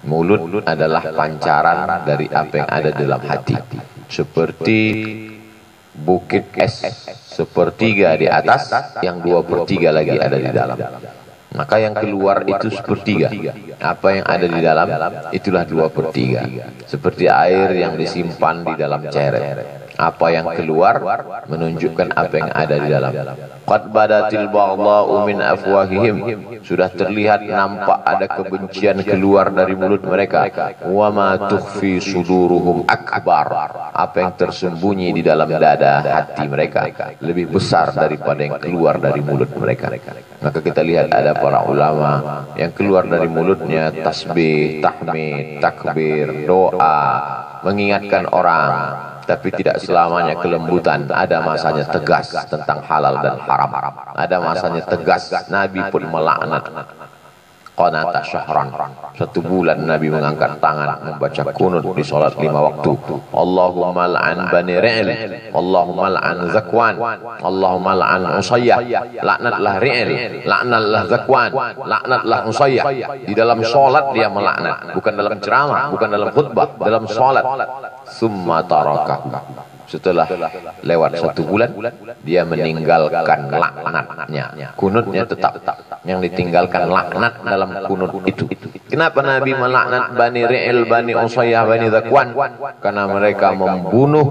Mulut adalah pancaran dari apa yang ada dalam hati. Seperti bukit es sepertiga di atas, yang 2/3 lagi ada di dalam. Maka yang keluar itu sepertiga. Apa yang ada di dalam itulah 2/3. Seperti air yang disimpan di dalam ceret. Apa yang keluar menunjukkan apa yang ada di dalam. Qad badatil baghdha'u min afwahihim. Sudah terlihat nampak ada kebencian keluar dari mulut mereka. Wa ma tukhfi suduruhum akbar. Apa yang tersembunyi di dalam dada hati mereka lebih besar daripada yang keluar dari mulut mereka. Maka kita lihat ada para ulama yang keluar dari mulutnya tasbih, tahmid, takbir, doa, mengingatkan orang. Tapi tidak selamanya kelembutan. Ada masanya tegas tentang halal dan haram. Ada masanya tegas. Nabi pun melaknat qanata syahran. 1 bulan Nabi mengangkat tangan membaca kunut di salat 5 waktu. Allahumma la'an bani Ri'il, Allahumma la'an Zakwan, Allahumma la'an Usayyah. Laknatlah Ri'il, laknatlah Zakwan, laknatlah Usayyah. Di dalam salat dia melaknat, bukan dalam ceramah, bukan dalam khutbah, dalam salat. Summa tarakahu. Setelah lewat 1 bulan, dia meninggalkan laknatnya. Kunutnya tetap. Yang ditinggalkan laknat dalam kunut itu. Kenapa Nabi melaknat Bani Ri'il, Bani Usayyah, Bani Zakwan? Karena mereka membunuh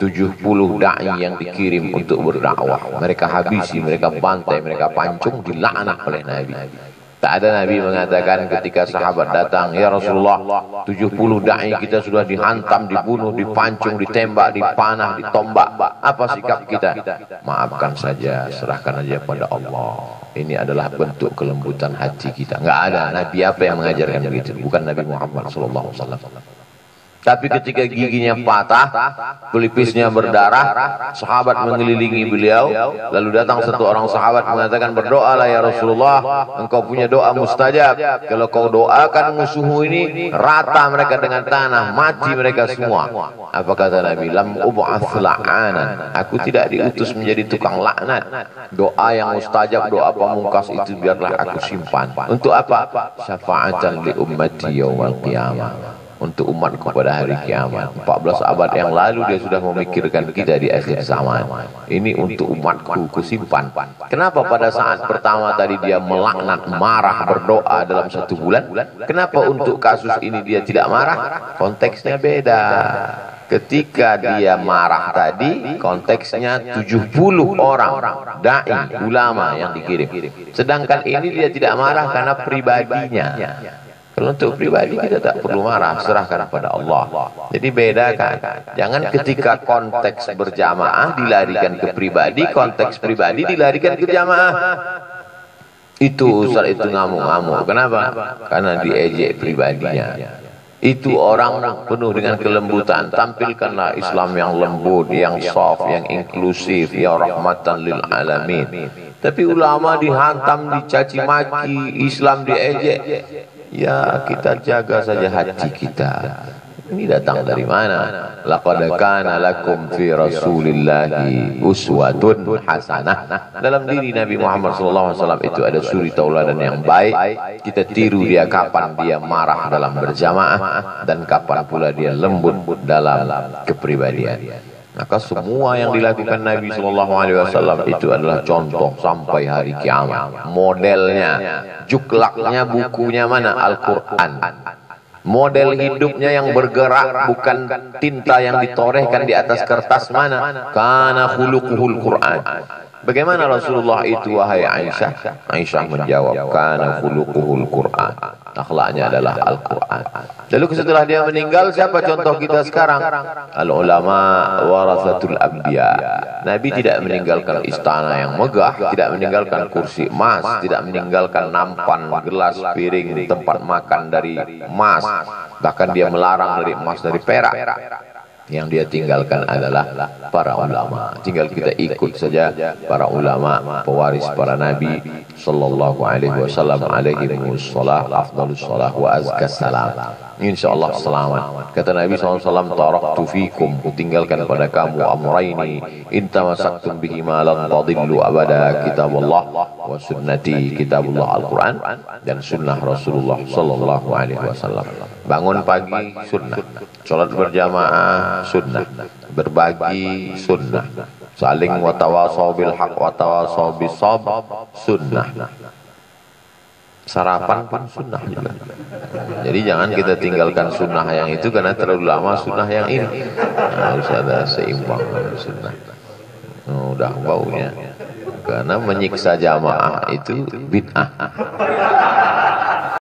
70 da'i yang dikirim untuk berdakwah. Mereka habisi, mereka bantai, mereka pancung, dilaknat oleh Nabi. Tak ada Nabi mengatakan ketika sahabat datang, ya Rasulullah, 70 da'i kita sudah dihantam, dibunuh, dipancung, ditembak, dipanah, ditombak. Apa sikap kita? Maafkan saja, serahkan saja pada Allah. Ini adalah bentuk kelembutan hati kita. Enggak ada Nabi apa yang mengajarkan begitu. Bukan Nabi Muhammad SAW. Tapi ketika giginya patah, pelipisnya berdarah, sahabat mengelilingi beliau, lalu datang satu orang sahabat mengatakan, berdoalah ya Rasulullah, engkau punya doa mustajab. Kalau kau doakan musuhmu ini, rata mereka dengan tanah, mati mereka semua. Apa kata Nabi? Lam ub'ats la'anan. Aku tidak diutus menjadi tukang laknat. Doa yang mustajab, doa pamungkas itu biarlah aku simpan. Untuk apa? Syafa'atan li ummati yaumal qiyamah. Untuk umatku pada hari kiamat. 14 abad yang lalu dia sudah memikirkan kita di akhir zaman. Ini untuk umatku kusimpan. Kenapa pada saat pertama tadi dia melaknat, marah, berdoa dalam 1 bulan? Kenapa untuk kasus ini dia tidak marah? Konteksnya beda. Ketika dia marah tadi, konteksnya 70 orang da'i, ulama yang dikirim. Sedangkan ini dia tidak marah karena pribadinya. Kalau untuk pribadi kita tak perlu marah, serahkan pada Allah. Jadi bedakan. Jangan ketika konteks berjamaah dilarikan ke pribadi, konteks pribadi dilarikan ke jamaah. Itu Ustaz itu ngamuk-ngamuk. Kenapa? Karena diejek pribadinya. Itu orang penuh dengan kelembutan. Tampilkanlah Islam yang lembut, yang soft, yang inklusif, yang rahmatan lil alamin. Tapi ulama dihantam, dicaci maki, Islam diejek. Ya kita jaga saja hati kita. Ini datang dari mana? Laqad kana lakum fi Rasulillahi uswatun hasanah. Dalam diri Nabi Muhammad SAW itu ada suri tauladan yang baik. Kita tiru dia kapan dia marah dalam berjamaah dan kapan pula dia lembut dalam kepribadian. Maka semua yang dilakukan Nabi SAW itu adalah contoh sampai hari kiamat. Modelnya, juklaknya, bukunya mana? Al-Quran. Model hidupnya yang bergerak, bukan tinta yang ditorehkan di atas kertas mana? Kana khuluquhul Quran. Bagaimana Rasulullah itu wahai Aisyah? Aisyah menjawab, kana khuluquhul Quran. Akhlaknya adalah Al-Quran. Lalu setelah dia meninggal, siapa contoh kita sekarang? Al-ulama warathatul anbiya. Nabi tidak meninggalkan istana yang megah, tidak meninggalkan kursi emas, tidak meninggalkan nampan, gelas, piring, tempat makan dari emas. Bahkan dia melarang dari emas, dari perak. Yang dia tinggalkan adalah para ulama. Tinggal kita ikut saja para ulama, pewaris para nabi sallallahu alaihi wasallam, alaihi wassalam, afdhalus salah wa azkas salam. Insyaallah selamat. Kata Nabi SAW, taraktu fikum, kutinggalkan pada kamu amraini, in tamassaktum bihi ma lan tadillu abada, kitab Allah wa sunnati kitabullah Al-Quran dan sunnah Rasulullah sallallahu alaihi wasallam. Bangun pagi sunnah, sholat berjamaah sunnah, berbagi sunnah, saling watawasau bil haq watawasau bis sabr sunnah. Sarapan pun sunnah juga. Jadi jangan kita tinggalkan sunnah yang itu karena terlalu lama sunnah yang ini. Harus ada seimbang sunnah. Udah baunya. Karena menyiksa jamaah itu bid'ah.